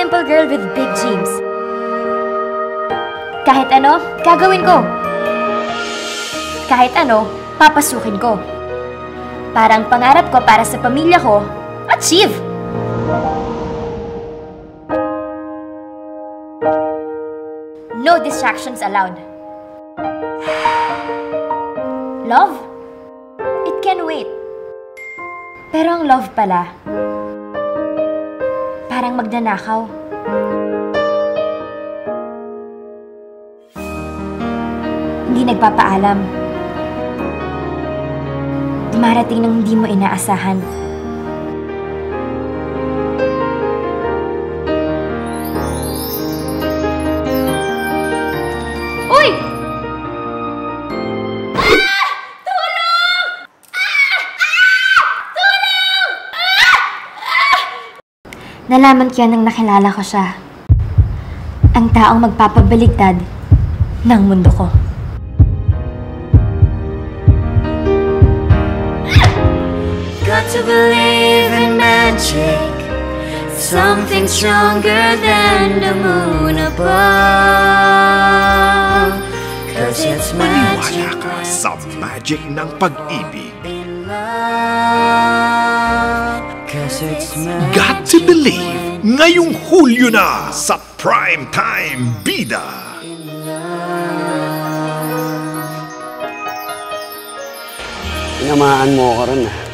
simple girl with big dreams. Kahit ano, gagawin ko. Kahit ano, papasukin ko. Parang pangarap ko para sa pamilya ko, achieve! No distractions allowed. Love? It can wait. Pero ang love pala, parang magnanakaw. Hindi nagpapaalam. Dumarating nang hindi mo inaasahan. Uy! Tulong! Tulong! Nalaman ko yan nang nakilala ko siya. Ang taong magpapabaligtad ng mundo ko. Got to believe in magic, something stronger than the moon above. Cause it's magic. Maniwala ka sa magic ng pag-ibig. Cause it's magic. Got to believe, ngayong Hulyo na sa Primetime Bida. Tinamaan mo ko rin ah.